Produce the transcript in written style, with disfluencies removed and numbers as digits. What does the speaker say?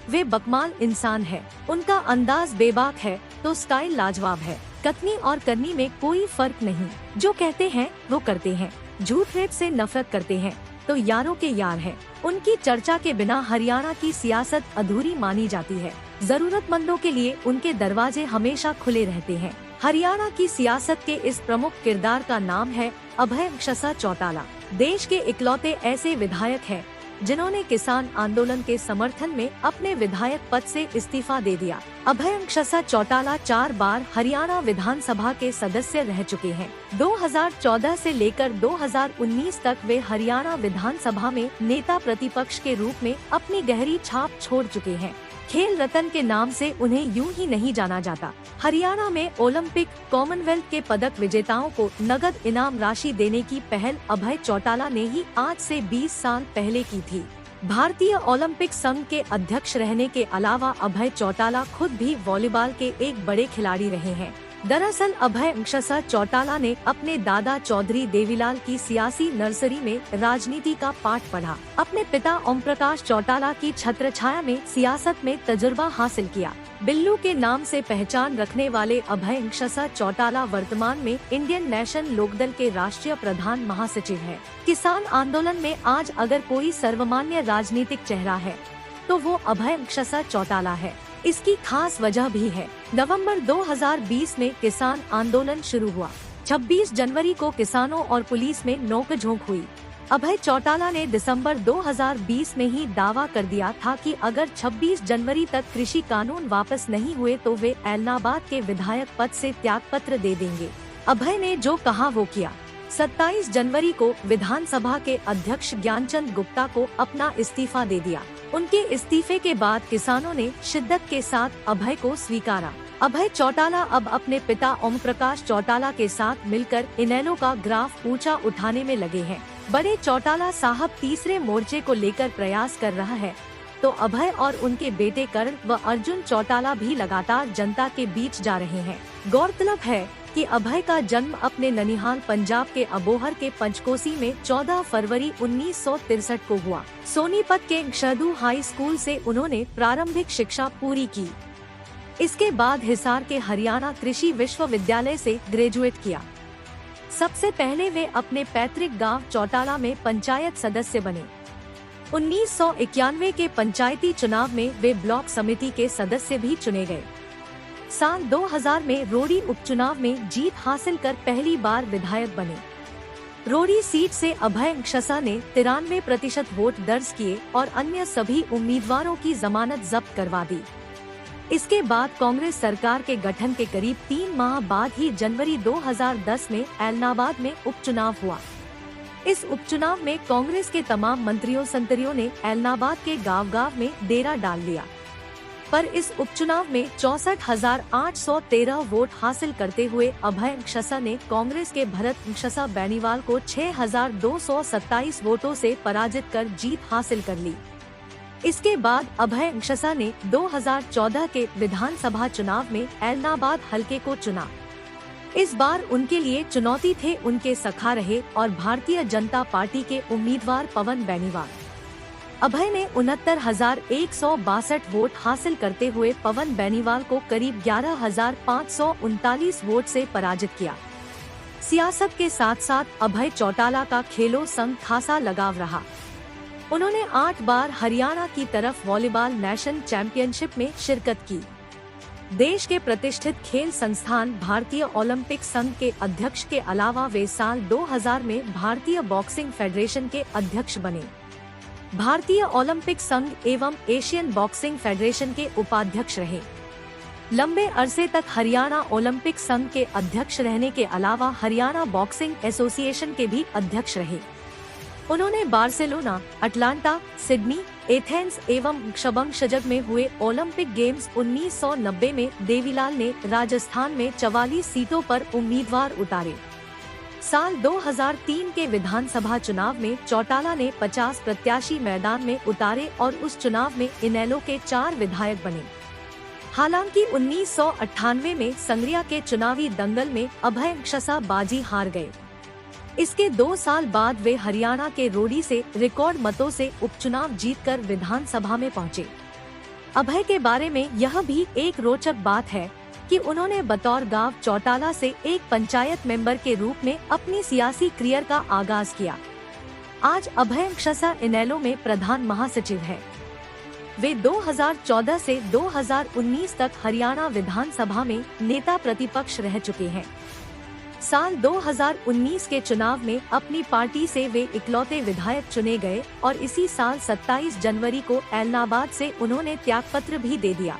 वे बकमाल इंसान है, उनका अंदाज बेबाक है तो स्टाइल लाजवाब है। कथनी और करनी में कोई फर्क नहीं, जो कहते हैं वो करते हैं। झूठ रेट से नफरत करते हैं तो यारों के यार हैं। उनकी चर्चा के बिना हरियाणा की सियासत अधूरी मानी जाती है। जरूरतमंदों के लिए उनके दरवाजे हमेशा खुले रहते हैं। हरियाणा की सियासत के इस प्रमुख किरदार का नाम है अभय क्षसा चौटाला। देश के इकलौते ऐसे विधायक हैं जिन्होंने किसान आंदोलन के समर्थन में अपने विधायक पद से इस्तीफा दे दिया। अभय क्षसा चौटाला 4 बार हरियाणा विधानसभा के सदस्य रह चुके हैं। 2014 से लेकर 2019 तक वे हरियाणा विधानसभा में नेता प्रतिपक्ष के रूप में अपनी गहरी छाप छोड़ चुके हैं। खेल रत्न के नाम से उन्हें यूं ही नहीं जाना जाता। हरियाणा में ओलंपिक, कॉमनवेल्थ के पदक विजेताओं को नगद इनाम राशि देने की पहल अभय चौटाला ने ही आज से 20 साल पहले की थी। भारतीय ओलंपिक संघ के अध्यक्ष रहने के अलावा अभय चौटाला खुद भी वॉलीबॉल के एक बड़े खिलाड़ी रहे हैं। दरअसल अभय क्षसा चौटाला ने अपने दादा चौधरी देवीलाल की सियासी नर्सरी में राजनीति का पाठ पढ़ा। अपने पिता ओम प्रकाश चौटाला की छत्रछाया में सियासत में तजुर्बा हासिल किया। बिल्लू के नाम से पहचान रखने वाले अभय क्षसा चौटाला वर्तमान में इंडियन नेशनल लोकदल के राष्ट्रीय प्रधान महासचिव हैं। किसान आंदोलन में आज अगर कोई सर्वमान्य राजनीतिक चेहरा है तो वो अभय क्षसा चौटाला है। इसकी खास वजह भी है। नवंबर 2020 में किसान आंदोलन शुरू हुआ। 26 जनवरी को किसानों और पुलिस में नोकझोंक हुई। अभय चौटाला ने दिसंबर 2020 में ही दावा कर दिया था कि अगर 26 जनवरी तक कृषि कानून वापस नहीं हुए तो वे ऐलनाबाद के विधायक पद से त्यागपत्र दे देंगे। अभय ने जो कहा वो किया। 27 जनवरी को विधानसभा के अध्यक्ष ज्ञानचंद गुप्ता को अपना इस्तीफा दे दिया। उनके इस्तीफे के बाद किसानों ने शिद्दत के साथ अभय को स्वीकारा। अभय चौटाला अब अपने पिता ओम प्रकाश चौटाला के साथ मिलकर इनेलो का ग्राफ ऊंचा उठाने में लगे हैं। बड़े चौटाला साहब तीसरे मोर्चे को लेकर प्रयास कर रहा है तो अभय और उनके बेटे कर्ण व अर्जुन चौटाला भी लगातार जनता के बीच जा रहे हैं। गौरतलब है कि अभय का जन्म अपने ननिहाल पंजाब के अबोहर के पंचकोसी में 14 फरवरी 1963 को हुआ। सोनीपत के शहदू हाई स्कूल से उन्होंने प्रारंभिक शिक्षा पूरी की। इसके बाद हिसार के हरियाणा कृषि विश्वविद्यालय से ग्रेजुएट किया। सबसे पहले वे अपने पैतृक गांव चौटाला में पंचायत सदस्य बने। 1991 के पंचायती चुनाव में वे ब्लॉक समिति के सदस्य भी चुने गए। साल 2000 में रोड़ी उपचुनाव में जीत हासिल कर पहली बार विधायक बने। रोड़ी सीट से अभय क्षसा ने 93% वोट दर्ज किए और अन्य सभी उम्मीदवारों की जमानत जब्त करवा दी। इसके बाद कांग्रेस सरकार के गठन के करीब 3 माह बाद ही जनवरी 2010 में ऐलनाबाद में उपचुनाव हुआ। इस उपचुनाव में कांग्रेस के तमाम मंत्रियों संतरियों ने ऐलनाबाद के गांव-गांव में डेरा डाल लिया, पर इस उपचुनाव में 64,813 वोट हासिल करते हुए अभय क्षसा ने कांग्रेस के भरत क्षसा बेनीवाल को 6,227 वोटों से पराजित कर जीत हासिल कर ली। इसके बाद अभय क्षसा ने 2014 के विधानसभा चुनाव में ऐलनाबाद हलके को चुना। इस बार उनके लिए चुनौती थे उनके सखा रहे और भारतीय जनता पार्टी के उम्मीदवार पवन बेनीवाल। अभय ने 69,162 वोट हासिल करते हुए पवन बेनीवाल को करीब 11,539 वोट से पराजित किया। सियासत के साथ साथ अभय चौटाला का खेलों संग खासा लगाव रहा। उन्होंने 8 बार हरियाणा की तरफ वॉलीबॉल नेशनल चैंपियनशिप में शिरकत की। देश के प्रतिष्ठित खेल संस्थान भारतीय ओलंपिक संघ के अध्यक्ष के अलावा वे साल 2000 में भारतीय बॉक्सिंग फेडरेशन के अध्यक्ष बने। भारतीय ओलंपिक संघ एवं एशियन बॉक्सिंग फेडरेशन के उपाध्यक्ष रहे। लंबे अरसे तक हरियाणा ओलंपिक संघ के अध्यक्ष रहने के अलावा हरियाणा बॉक्सिंग एसोसिएशन के भी अध्यक्ष रहे। उन्होंने बार्सिलोना, अटलांटा, सिडनी, एथेंस एवं शबंग में हुए ओलंपिक गेम्स 1990 में देवीलाल ने राजस्थान में 44 सीटों पर उम्मीदवार उतारे। साल 2003 के विधानसभा चुनाव में चौटाला ने 50 प्रत्याशी मैदान में उतारे और उस चुनाव में इनेलो के 4 विधायक बने। हालांकि 1998 में संग्रिया के चुनावी दंगल में अभय क्षसा बाजी हार गए। इसके 2 साल बाद वे हरियाणा के रोड़ी से रिकॉर्ड मतों से उपचुनाव जीतकर विधानसभा में पहुंचे। अभय के बारे में यह भी एक रोचक बात है कि उन्होंने बतौर गांव चौटाला से एक पंचायत मेंबर के रूप में अपनी सियासी करियर का आगाज किया। आज अभय क्षसा इनेलो में प्रधान महासचिव है। वे 2014 से 2019 तक हरियाणा विधानसभा में नेता प्रतिपक्ष रह चुके हैं। साल 2019 के चुनाव में अपनी पार्टी से वे इकलौते विधायक चुने गए और इसी साल 27 जनवरी को ऐलनाबाद से उन्होंने त्यागपत्र भी दे दिया।